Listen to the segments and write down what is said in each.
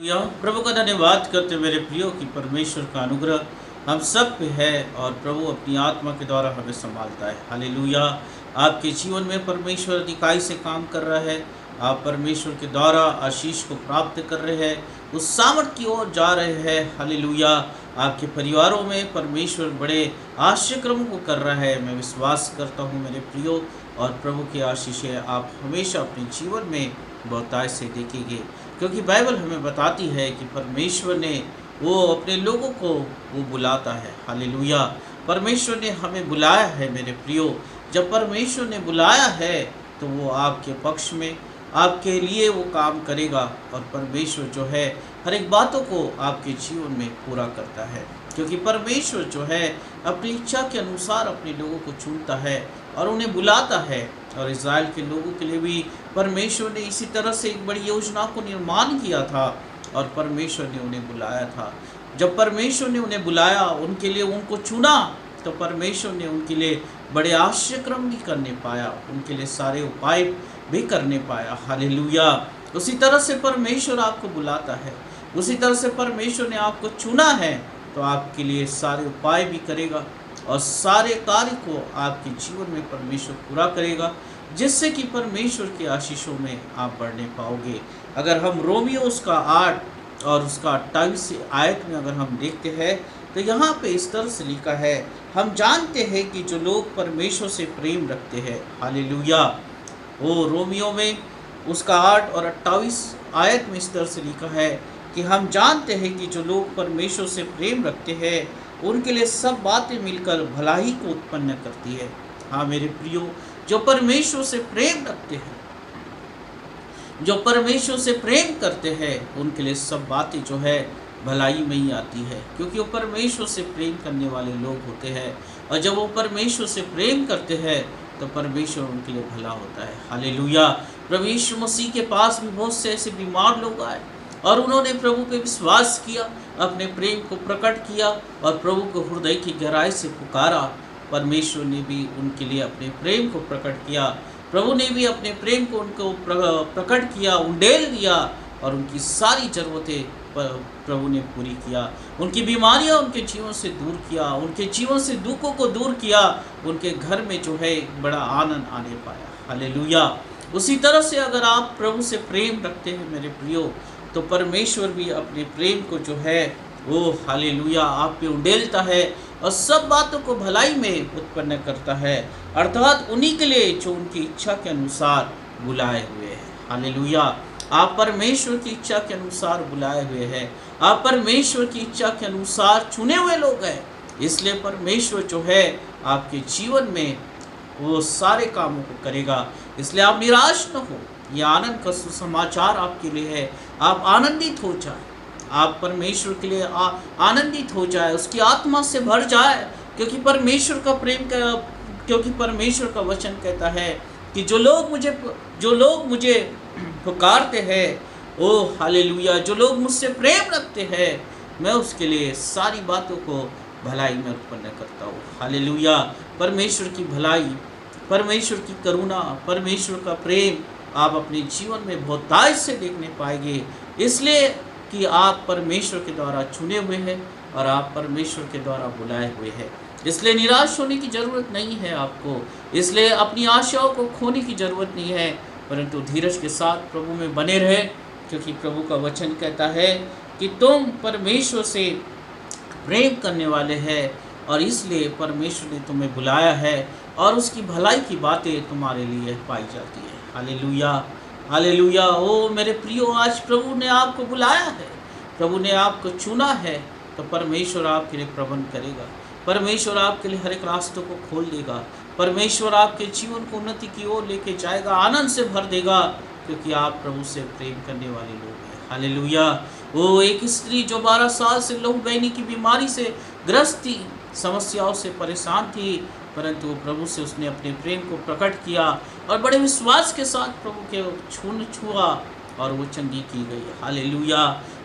या प्रभु का धन्यवाद करते मेरे प्रियो की परमेश्वर का अनुग्रह हम सब पे है और प्रभु अपनी आत्मा के द्वारा हमें संभालता है। हालेलुया। आपके जीवन में परमेश्वर अधिकाई से काम कर रहा है। आप परमेश्वर के द्वारा आशीष को प्राप्त कर रहे हैं, उस सामर्थ की ओर जा रहे हैं। हालेलुया। आपके परिवारों में परमेश्वर बड़े आश्चर्यक्रमों को कर रहा है। मैं विश्वास करता हूँ मेरे प्रियो, और प्रभु की आशीषें आप हमेशा अपने जीवन में बहुतायत से देखेंगे, क्योंकि बाइबल हमें बताती है कि परमेश्वर ने वो अपने लोगों को वो बुलाता है। हालेलुया। परमेश्वर ने हमें बुलाया है मेरे प्रियो। जब परमेश्वर ने बुलाया है तो वो आपके पक्ष में आपके लिए वो काम करेगा, और परमेश्वर जो है हर एक बातों को आपके जीवन में पूरा करता है, क्योंकि परमेश्वर जो है अपनी इच्छा के अनुसार अपने लोगों को चुनता है और उन्हें बुलाता है। और इज़राइल के लोगों के लिए भी परमेश्वर ने इसी तरह से एक बड़ी योजना को निर्माण किया था, और परमेश्वर ने उन्हें बुलाया था। जब परमेश्वर ने उन्हें बुलाया, उनके लिए उनको चुना, तो परमेश्वर ने उनके लिए बड़े आश्चर्यक्रम भी करने पाया, उनके लिए सारे उपाय भी करने पाया। हालेलुया। उसी तरह से परमेश्वर आपको बुलाता है, उसी तरह से परमेश्वर ने आपको चुना है, तो आपके लिए सारे उपाय भी करेगा और सारे कार्य को आपके जीवन में परमेश्वर पूरा करेगा, जिससे कि परमेश्वर के आशीषों में आप बढ़ने पाओगे। अगर हम रोमियो उसका 8 और उसका 28 आयत में अगर हम देखते हैं, तो यहाँ पे इस तरह से लिखा है, हम जानते हैं कि जो लोग परमेश्वर से प्रेम रखते हैं। हालेलुया। वो रोमियो में उसका 8 और 28 आयत में इस तरह से लिखा है कि हम जानते हैं कि जो लोग परमेश्वर से प्रेम रखते हैं, उनके लिए सब बातें मिलकर भलाई को उत्पन्न करती है। हाँ मेरे प्रियो, जो परमेश्वर से प्रेम रखते हैं, जो परमेश्वर से प्रेम करते हैं, उनके लिए सब बातें जो है भलाई में ही आती है, क्योंकि वो परमेश्वर से प्रेम करने वाले लोग होते हैं। और जब वो परमेश्वर से प्रेम करते हैं तो परमेश्वर उनके लिए भला होता है। हालेलुया। प्रभु यीशु मसीह के पास भी बहुत से ऐसे बीमार लोग आए, और उन्होंने प्रभु पे विश्वास किया, अपने प्रेम को प्रकट किया और प्रभु को हृदय की गहराई से पुकारा। परमेश्वर ने भी उनके लिए अपने प्रेम को प्रकट किया, प्रभु ने भी अपने प्रेम को उनको प्रकट किया, उंडेल दिया, और उनकी सारी ज़रूरतें प्रभु ने पूरी किया। उनकी बीमारियां उनके जीवन से दूर किया, उनके जीवन से दुखों को दूर किया, उनके घर में जो है एक बड़ा आनंद आने पाया। हालेलुया। उसी तरह से अगर आप प्रभु से प्रेम रखते हैं मेरे प्रियो, तो परमेश्वर भी अपने प्रेम को जो है वो हालेलुया आप पे उंडेलता है और सब बातों को भलाई में उत्पन्न करता है, अर्थात उन्हीं के लिए जो उनकी इच्छा के अनुसार बुलाए हुए हैं। हालेलुया। आप परमेश्वर की इच्छा के अनुसार बुलाए हुए हैं, आप परमेश्वर की इच्छा के अनुसार चुने हुए लोग हैं, इसलिए परमेश्वर जो है आपके जीवन में वो सारे कामों को करेगा। इसलिए आप निराश न हो, यह आनंद का सुसमाचार आपके लिए है। आप आनंदित हो जाए, आप परमेश्वर के लिए आनंदित हो जाए, उसकी आत्मा से भर जाए, क्योंकि परमेश्वर का प्रेम का, क्योंकि परमेश्वर का वचन कहता है कि जो लोग मुझे पुकारते हैं, ओ हालेलुया, जो लोग मुझसे प्रेम रखते हैं, मैं उसके लिए सारी बातों को भलाई में उत्पन्न करता हूँ। हालेलुया। परमेश्वर की भलाई, परमेश्वर की करुणा, परमेश्वर का प्रेम आप अपने जीवन में बहुतायत से देखने पाएंगे, इसलिए कि आप परमेश्वर के द्वारा चुने हुए हैं और आप परमेश्वर के द्वारा बुलाए हुए हैं। इसलिए निराश होने की ज़रूरत नहीं है आपको, इसलिए अपनी आशाओं को खोने की ज़रूरत नहीं है, परंतु धीरज के साथ प्रभु में बने रहे, क्योंकि प्रभु का वचन कहता है कि तुम परमेश्वर से प्रेम करने वाले हैं, और इसलिए परमेश्वर ने तुम्हें बुलाया है और उसकी भलाई की बातें तुम्हारे लिए पाई जाती है। हालेलुया। हालेलुया। ओ मेरे प्रियो, आज प्रभु ने आपको बुलाया है, प्रभु ने आपको चुना है, तो परमेश्वर आपके लिए प्रबंध करेगा, परमेश्वर आपके लिए हर एक रास्तों को खोल देगा, परमेश्वर आपके जीवन को उन्नति की ओर लेके जाएगा, आनंद से भर देगा, क्योंकि आप प्रभु से प्रेम करने वाले लोग हैं। हालेलुया। वो एक स्त्री जो 12 साल से लहू बहने की बीमारी से ग्रस्त थी, समस्याओं से परेशान थी, परंतु वो प्रभु से उसने अपने प्रेम को प्रकट किया और बड़े विश्वास के साथ प्रभु के छुआ और वो चंगी की गई। हालेलुया।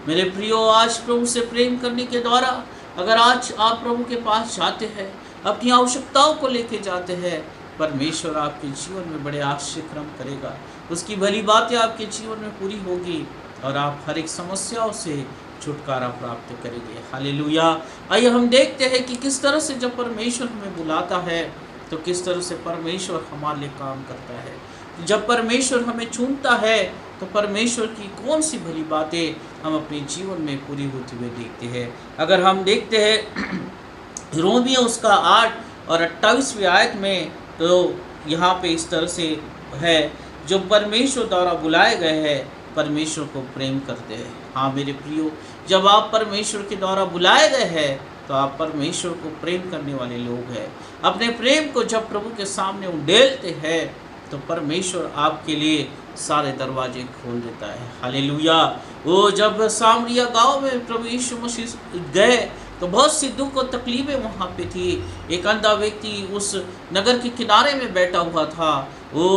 मेरे प्रियो, आज प्रभु से प्रेम करने के द्वारा अगर आज आप प्रभु के पास जाते हैं, अपनी आवश्यकताओं को लेके जाते हैं, परमेश्वर आपके जीवन में बड़े आश्चर्य कर्म करेगा, उसकी भली बातें आपके जीवन में पूरी होगी और आप हर एक समस्याओं से छुटकारा प्राप्त करेंगे। हालेलुया। आइए हम देखते हैं कि किस तरह से जब परमेश्वर हमें बुलाता है तो किस तरह से परमेश्वर हमारे लिए काम करता है। जब परमेश्वर हमें चुनता है तो परमेश्वर की कौन सी भली बातें हम अपने जीवन में पूरी होती हुई देखते हैं। अगर हम देखते हैं रोमियो उसका 8 और 28वीं आयत में, तो यहाँ पे इस तरह से है, जो परमेश्वर द्वारा बुलाए गए हैं परमेश्वर को प्रेम करते हैं। हाँ मेरे प्रियो, जब आप परमेश्वर के द्वारा बुलाए गए हैं तो आप परमेश्वर को प्रेम करने वाले लोग हैं। अपने प्रेम को जब प्रभु के सामने उंडेलते हैं तो परमेश्वर आपके लिए सारे दरवाजे खोल देता है। हालेलुया। वो जब सामरिया गांव में प्रभु यीशु मसीह गए तो बहुत सी दुख और तकलीफें वहाँ पे थी। एक अंधा व्यक्ति उस नगर के किनारे में बैठा हुआ था। वो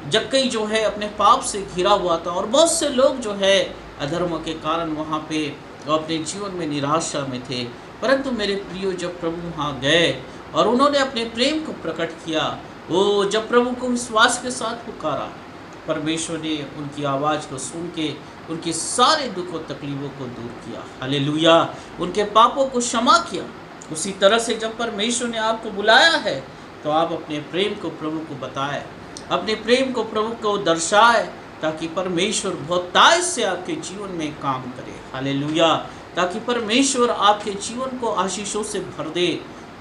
जक्कई जो है अपने पाप से घिरा हुआ था और बहुत से लोग जो है अधर्म के कारण वहाँ पे अपने जीवन में निराशा में थे। परंतु मेरे प्रियो, जब प्रभु वहाँ गए और उन्होंने अपने प्रेम को प्रकट किया, वो जब प्रभु को विश्वास के साथ पुकारा, परमेश्वर ने उनकी आवाज़ को सुन के उनके सारे दुख और तकलीफ़ों को दूर किया। हालेलुया। उनके पापों को क्षमा किया। उसी तरह से जब परमेश्वर ने आपको बुलाया है तो आप अपने प्रेम को प्रभु को बताएं, अपने प्रेम को प्रभु को दर्शाएं, ताकि परमेश्वर बहुतायत से आपके जीवन में काम करे। हालेलुया। ताकि परमेश्वर आपके जीवन को आशीषों से भर दे।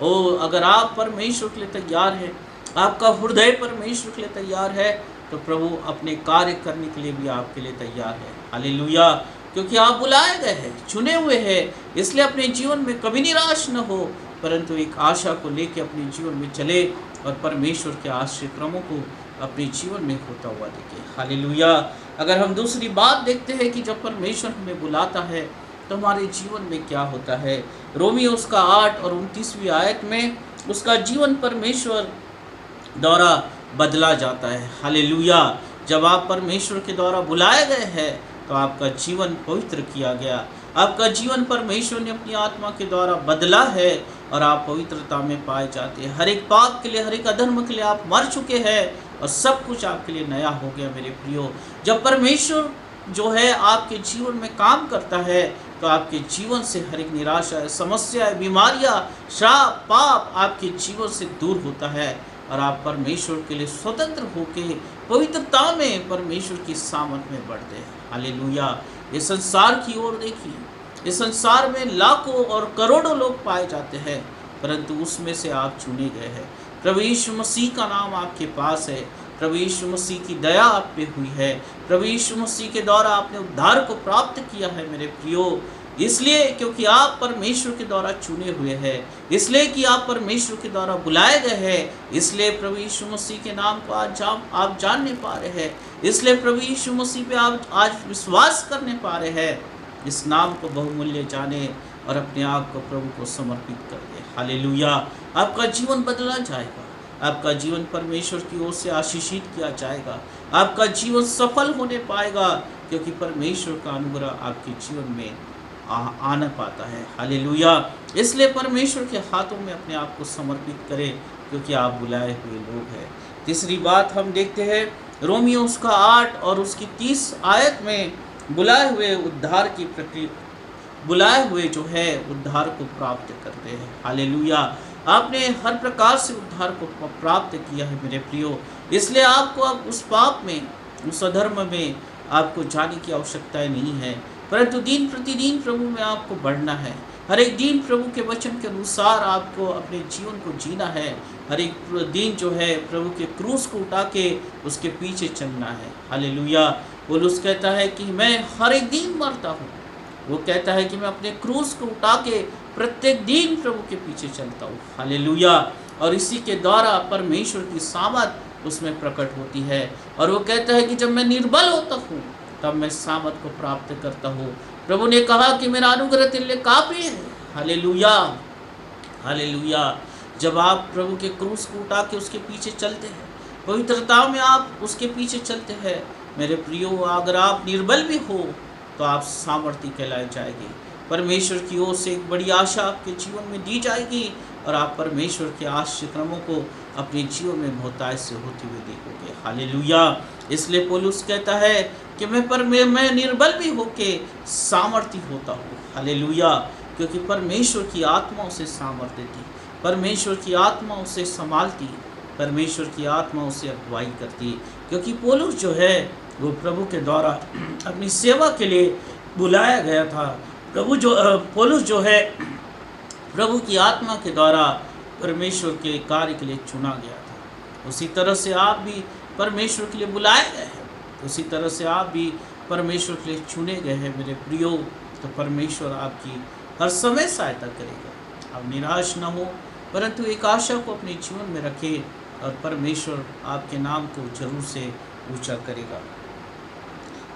और अगर आप परमेश्वर के लिए तैयार हैं, आपका हृदय परमेश्वर के लिए तैयार है, तो प्रभु अपने कार्य करने के लिए भी आपके लिए तैयार है। हालेलुया। क्योंकि आप बुलाए गए हैं, चुने हुए हैं, इसलिए अपने जीवन में कभी निराश न हो, परंतु एक आशा को लेकर अपने जीवन में चले और परमेश्वर के आश्रय क्रमों को अपने जीवन में होता हुआ देखे। हालेलुया। अगर हम दूसरी बात देखते हैं कि जब परमेश्वर हमें बुलाता है तो हमारे जीवन में क्या होता है। रोमियो उसका 8 और 29वीं आयत में उसका जीवन परमेश्वर द्वारा बदला जाता है। हालेलुया। जब आप परमेश्वर के द्वारा बुलाए गए हैं तो आपका जीवन पवित्र किया गया। आपका जीवन परमेश्वर ने अपनी आत्मा के द्वारा बदला है और आप पवित्रता में पाए जाते हैं। हर एक पाप के लिए, हर एक अधर्म के लिए आप मर चुके हैं और सब कुछ आपके लिए नया हो गया। मेरे प्रियो, जब परमेश्वर जो है आपके जीवन में काम करता है तो आपके जीवन से हर एक निराशा, समस्या, बीमारियां, श्राप, पाप आपके जीवन से दूर होता है और आप परमेश्वर के लिए स्वतंत्र होकर पवित्रता में परमेश्वर की सामर्थ में बढ़ते हैं। हालेलुया। इस संसार की ओर देखिए, इस संसार में लाखों और करोड़ों लोग पाए जाते हैं, परंतु उसमें से आप चुने गए हैं। प्रभु यीशु मसीह का नाम आपके पास है। प्रभु यीशु मसीह की दया आप पे हुई है। प्रभु यीशु मसीह के द्वारा आपने उद्धार को प्राप्त किया है मेरे प्रियो। इसलिए क्योंकि आप परमेश्वर के द्वारा चुने हुए हैं, इसलिए कि आप परमेश्वर के द्वारा बुलाए गए हैं, इसलिए प्रभु यीशु मसीह के नाम को आज आप जानने पा रहे हैं, इसलिए प्रभु यीशु मसीह पे आप आज विश्वास करने पा रहे हैं। इस नाम को बहुमूल्य जाने और अपने आप को प्रभु को समर्पित कर दे। हालेलुया। आपका जीवन बदला जाएगा, आपका जीवन परमेश्वर की ओर से आशीषित किया जाएगा, आपका जीवन सफल होने पाएगा, क्योंकि परमेश्वर का अनुग्रह आपके जीवन में आना पाता है। हालेलुया। इसलिए परमेश्वर के हाथों में अपने आप को समर्पित करें, क्योंकि आप बुलाए हुए लोग हैं। तीसरी बात हम देखते हैं रोमियो उसका 8 और उसकी 30 आयत में बुलाए हुए उद्धार की प्रक्रिया, बुलाए हुए जो है उद्धार को प्राप्त करते हैं। हालेलुया। आपने हर प्रकार से उद्धार को प्राप्त किया है मेरे प्रियो, इसलिए आपको अब उस पाप में, उस अधर्म में आपको जाने की आवश्यकता नहीं है, परंतु दिन प्रतिदिन प्रभु में आपको बढ़ना है। हर एक दिन प्रभु के वचन के अनुसार आपको अपने जीवन को जीना है। हर एक दिन जो है प्रभु के क्रूस को उठा के उसके पीछे चलना है। हालेलुया। पौलुस कहता है कि मैं हर एक दिन मरता हूँ। वो कहता है कि मैं अपने क्रूस को उठा के प्रत्येक दिन प्रभु के पीछे चलता हूँ। हालेलुया। और इसी के द्वारा परमेश्वर की सामर्थ उसमें प्रकट होती है। और वो कहता है कि जब मैं निर्बल होता हूँ तब मैं सामर्थ को प्राप्त करता हूँ। प्रभु ने कहा कि मेरा अनुग्रह तेरे लिए काफी है। हालेलुया। हालेलुया। जब आप प्रभु के क्रूस को उठा के उसके पीछे चलते हैं, पवित्रता में आप उसके पीछे चलते हैं, मेरे प्रियो, अगर आप निर्बल भी हो तो आप सामर्थ्य कहलाए जाएंगे। परमेश्वर की ओर से एक बड़ी आशा आपके जीवन में दी जाएगी और आप परमेश्वर के आश्रय क्रमों को अपने जीवन में बहुतायत से होते हुए देखोगे। हालेलुया। इसलिए पौलुस कहता है कि मैं निर्बल भी होके सामर्थ्य होता हूँ। हालेलुया। क्योंकि परमेश्वर की आत्मा उसे सामर्थ्य देती, परमेश्वर की आत्मा उसे संभालती, परमेश्वर की आत्मा उसे अगुवाई करती। क्योंकि पौलुस जो है वो प्रभु के द्वारा अपनी सेवा के लिए बुलाया गया था। पौलुस जो है प्रभु की आत्मा के द्वारा परमेश्वर के कार्य के लिए चुना गया था। उसी तरह से आप भी परमेश्वर के लिए बुलाए गए हैं, उसी तरह से आप भी परमेश्वर के लिए चुने गए हैं मेरे प्रियो। तो परमेश्वर आपकी हर समय सहायता करेगा। आप निराश न हो, परंतु एक आशा को अपने जीवन में रखें और परमेश्वर आपके नाम को जरूर से ऊंचा करेगा।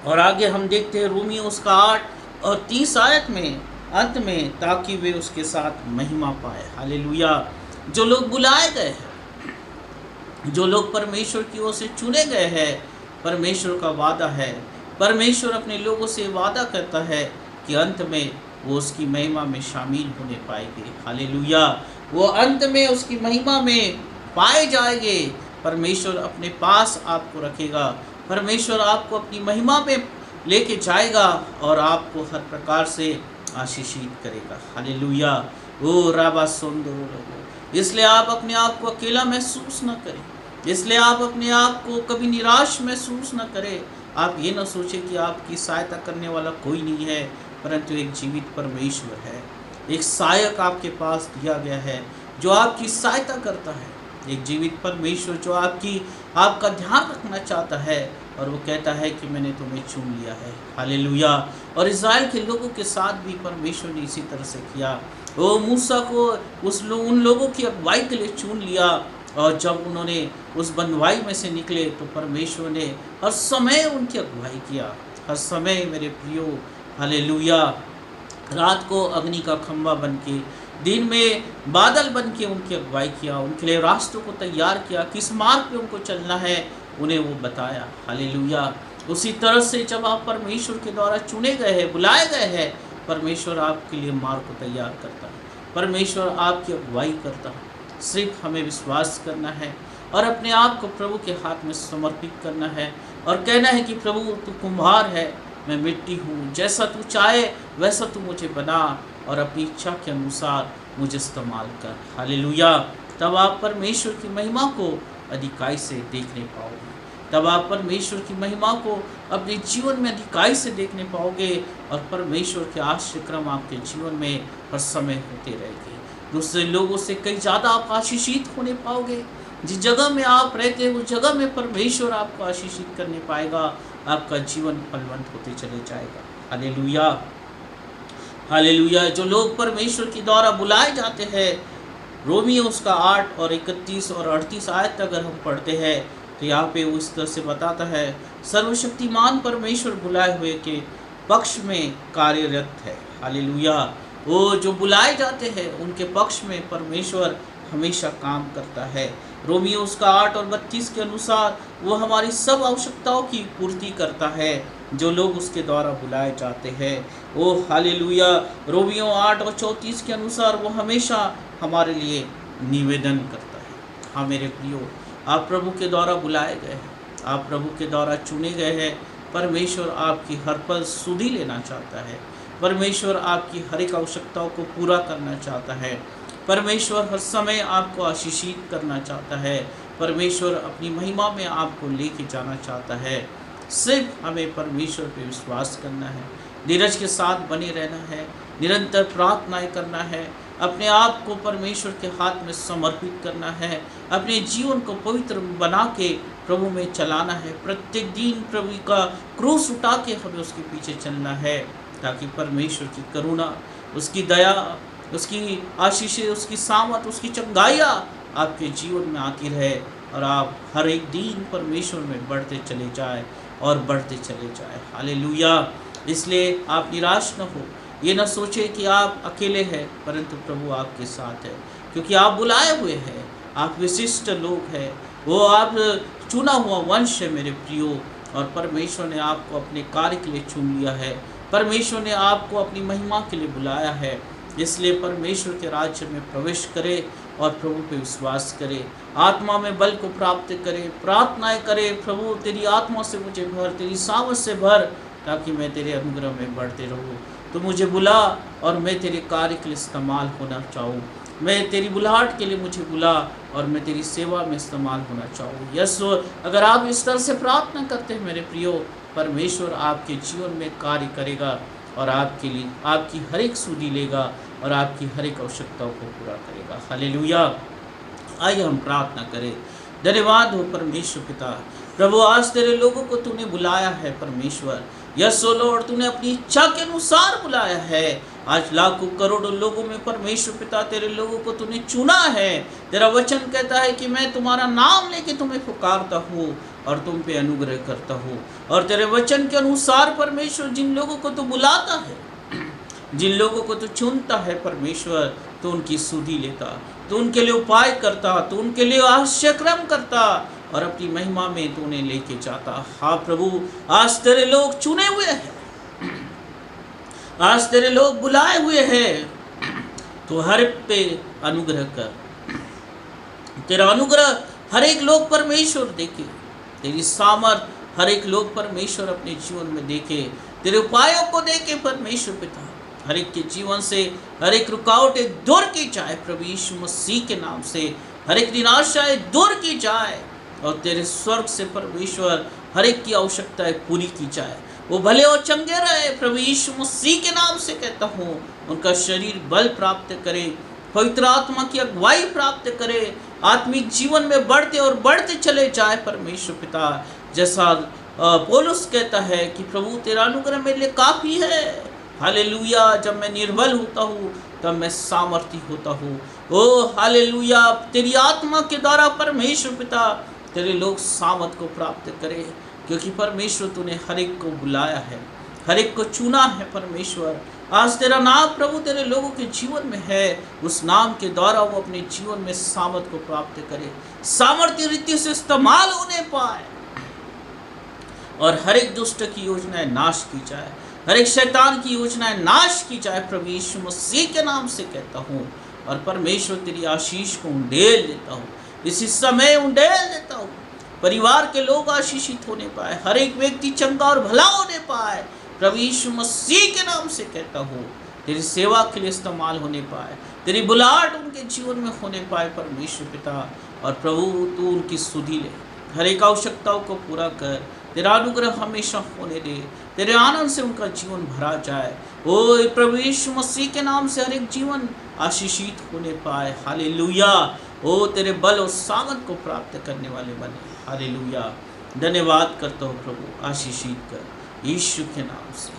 और आगे हम देखते हैं रोमियो उसका 8 और 30 आयत में अंत में, ताकि वे उसके साथ महिमा पाए। हालेलुया। जो लोग बुलाए गए हैं, जो लोग परमेश्वर की ओर से चुने गए हैं, परमेश्वर का वादा है, परमेश्वर अपने लोगों से वादा करता है कि अंत में वो उसकी महिमा में शामिल होने पाएंगे। हालेलुया। वो अंत में उसकी महिमा में पाए जाएंगे। परमेश्वर अपने पास आपको रखेगा, परमेश्वर आपको अपनी महिमा में लेके जाएगा और आपको हर प्रकार से आशीषित करेगा। हालेलुया। ओ राबा सुंदर। इसलिए आप अपने आप को अकेला महसूस न करें, इसलिए आप अपने आप को कभी निराश महसूस न करें। आप ये न सोचें कि आपकी सहायता करने वाला कोई नहीं है, परंतु एक जीवित परमेश्वर है। एक सहायक आपके पास दिया गया है जो आपकी सहायता करता है। एक जीवित परमेश्वर जो आपका ध्यान रखना चाहता है, और वो कहता है कि मैंने तुम्हें चुन लिया है। हालेलुया। और इज़राइल के लोगों के साथ भी परमेश्वर ने इसी तरह से किया। वो मूसा को उन लोगों की अगुवाई के लिए चुन लिया, और जब उन्होंने उस बंधुआई में से निकले तो परमेश्वर ने हर समय उनकी अगुवाई किया, हर समय मेरे प्रियो। हालेलुया। रात को अग्नि का खंभा बन के, दिन में बादल बन के उनकी अगुवाई किया, उनके लिए रास्तों को तैयार किया, किस मार्ग पे उनको चलना है उन्हें वो बताया। हालेलुया। उसी तरह से जब आप परमेश्वर के द्वारा चुने गए हैं, बुलाए गए हैं, परमेश्वर आपके लिए मार्ग को तैयार करता है, परमेश्वर आपकी अगुवाई करता है। सिर्फ हमें विश्वास करना है और अपने आप को प्रभु के हाथ में समर्पित करना है और कहना है कि प्रभु तू कुम्हार है, मैं मिट्टी हूँ, जैसा तू चाहे वैसा तू मुझे बना और अपनी इच्छा के अनुसार मुझे इस्तेमाल कर। हालेलुया। तब आप परमेश्वर की महिमा को अधिकाई से देखने पाओगे, तब आप परमेश्वर की महिमा को अपने जीवन में अधिकाई से देखने पाओगे, और परमेश्वर के आश्रयक्रम आपके जीवन में हर समय होते रहेंगे। दूसरे लोगों से कई ज़्यादा आप आशीषित होने पाओगे। जिस जगह में आप रहते हैं उस जगह में परमेश्वर आपको आशीषित करने पाएगा, आपका जीवन फलवंत होते चले जाएगा। हालेलुया। हालेलुया। जो लोग परमेश्वर के द्वारा बुलाए जाते हैं, रोमियो उसका 8 और 31 और 38 आयत अगर हम पढ़ते हैं तो यहाँ पे उस तरह से बताता है, सर्वशक्तिमान परमेश्वर बुलाए हुए के पक्ष में कार्यरत है। हालेलुया। वो जो बुलाए जाते हैं उनके पक्ष में परमेश्वर हमेशा काम करता है। रोमियो उसका 8 और 32 के अनुसार वो हमारी सब आवश्यकताओं की पूर्ति करता है जो लोग उसके द्वारा बुलाए जाते हैं। ओ हालेलुया। रोमियो 8 और 34 के अनुसार वो हमेशा हमारे लिए निवेदन करता है। हाँ मेरे प्रियो, आप प्रभु के द्वारा बुलाए गए हैं, आप प्रभु के द्वारा चुने गए हैं। परमेश्वर आपकी हर पल सुधि लेना चाहता है, परमेश्वर आपकी हर एक आवश्यकताओं को पूरा करना चाहता है, परमेश्वर हर समय आपको आशीषित करना चाहता है, परमेश्वर अपनी महिमा में आपको लेके जाना चाहता है। सिर्फ हमें परमेश्वर पे विश्वास करना है, धीरज के साथ बने रहना है, निरंतर प्रार्थनाएं करना है, अपने आप को परमेश्वर के हाथ में समर्पित करना है, अपने जीवन को पवित्र बना के प्रभु में चलाना है। प्रत्येक दिन प्रभु का क्रूस उठा के हमें उसके पीछे चलना है, ताकि परमेश्वर की करुणा, उसकी दया, उसकी आशीषें, उसकी सामत, उसकी चंगाइयाँ आपके जीवन में आती रहे और आप हर एक दिन परमेश्वर में बढ़ते चले जाए और बढ़ते चले जाए। हालेलुया। इसलिए आप निराश न हो, ये न सोचे कि आप अकेले हैं, परंतु प्रभु आपके साथ है, क्योंकि आप बुलाए हुए हैं, आप विशिष्ट लोग हैं, वो आप चुना हुआ वंश है मेरे प्रियो। और परमेश्वर ने आपको अपने कार्य के लिए चुन लिया है, परमेश्वर ने आपको अपनी महिमा के लिए बुलाया है। इसलिए परमेश्वर के राज्य में प्रवेश करे और प्रभु पे विश्वास करे, आत्मा में बल को प्राप्त करे, प्रार्थनाएं करे। प्रभु तेरी आत्मा से मुझे भर, तेरी सामर्थ से भर, ताकि मैं तेरे अनुग्रह में बढ़ते रहूं। तो मुझे बुला और मैं तेरे कार्य के लिए इस्तेमाल होना चाहूँ। मैं तेरी बुलाहट के लिए मुझे बुला और मैं तेरी सेवा में इस्तेमाल होना चाहूँ। यस, अगर आप इस तरह से प्रार्थना करते हैं मेरे प्रियो, परमेश्वर आपके जीवन में कार्य करेगा और आपके लिए आपकी हर एक सुधि लेगा और आपकी हर एक आवश्यकताओं को पूरा करेगा। हालेलुया। आइए हम प्रार्थना करें। धन्यवाद हो परमेश्वर पिता। प्रभु आज तेरे लोगों को तूने बुलाया है परमेश्वर। यस ओ लॉर्ड, तूने अपनी इच्छा के अनुसार बुलाया है। आज लाखों करोड़ों लोगों में परमेश्वर पिता तेरे लोगों को तूने चुना है। तेरा वचन कहता है कि मैं तुम्हारा नाम लेके तुम्हें पुकारता हूँ और तुम पे अनुग्रह करता हूँ। और तेरे वचन के अनुसार परमेश्वर जिन लोगों को तू बुलाता है, जिन लोगों को तू चुनता है परमेश्वर, तो उनकी सुधि लेता, तो उनके लिए उपाय करता, तो उनके लिए आश्चर्यक्रम करता और अपनी महिमा में तू उन्हें लेके जाता। हाँ प्रभु, आज तेरे लोग चुने हुए हैं, आज तेरे लोग बुलाए हुए हैं। तो हर एक पे अनुग्रह कर, तेरा अनुग्रह हर एक लोग परमेश्वर देखे, तेरी सामर्थ हर एक लोग परमेश्वर अपने जीवन में देखे, तेरे उपायों को देखे परमेश्वर पिता। हर एक के जीवन से हर एक रुकावटें दूर की जाए प्रभु यीशु मसीह के नाम से, हर एक निराशाएं दूर की जाए और तेरे स्वर्ग से परमेश्वर हर एक की आवश्यकताएं पूरी की जाए। वो भले और चंगे रहे प्रभु यीशु मसीह के नाम से कहता हूँ। उनका शरीर बल प्राप्त करे, पवित्र आत्मा की अगुवाई प्राप्त करे, आत्मिक जीवन में बढ़ते और बढ़ते चले जाए परमेश्वर पिता। जैसा पौलुस कहता है कि प्रभु तेरा अनुग्रह मेरे लिए काफ़ी है। हालेलुया, जब मैं निर्बल होता हूँ तब मैं सामर्थी होता हूँ। ओ हालेलुया, तेरी आत्मा के द्वारा परमेश्वर पिता तेरे लोग सामर्थ को प्राप्त करे, क्योंकि परमेश्वर तूने हर एक को बुलाया है, हर एक को चुना है परमेश्वर। आज तेरा नाम प्रभु तेरे लोगों के जीवन में है, उस नाम के द्वारा वो अपने जीवन में सामर्थ को प्राप्त करे, सामर्थ्य रीति से इस्तेमाल होने पाए और हर एक दुष्ट की योजनाएं नाश की जाए, हर एक शैतान की योजनाएं नाश की जाए प्रभु यीशु मसीह के नाम से कहता हूँ। और परमेश्वर तेरी आशीष को उंडेल देता हूँ, इसी समय उंडेल देता हूँ। परिवार के लोग आशीषित होने पाए, हर एक व्यक्ति चंगा और भला होने पाए प्रभु यीशु मसीह के नाम से कहता हूँ। तेरी सेवा के लिए इस्तेमाल होने पाए, तेरी बुलाहट उनके जीवन में होने पाए परमेश्वर पिता। और प्रभु तू उनकी सुधि ले, हर एक आवश्यकताओं को पूरा कर, तेरा अनुग्रह हमेशा होने दे, तेरे आनंद से उनका जीवन भरा जाए। ओ प्रभु यीशु मसीह के नाम से हर एक जीवन आशीषित होने पाए। हालेलुया, ओ तेरे बल और सामर्थ को प्राप्त करने वाले बने। हालेलुया, धन्यवाद करता हूँ प्रभु, आशीषित कर यीशु के नाम से।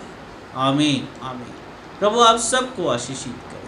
आमीन आमीन। प्रभु आप सबको आशीषित कर।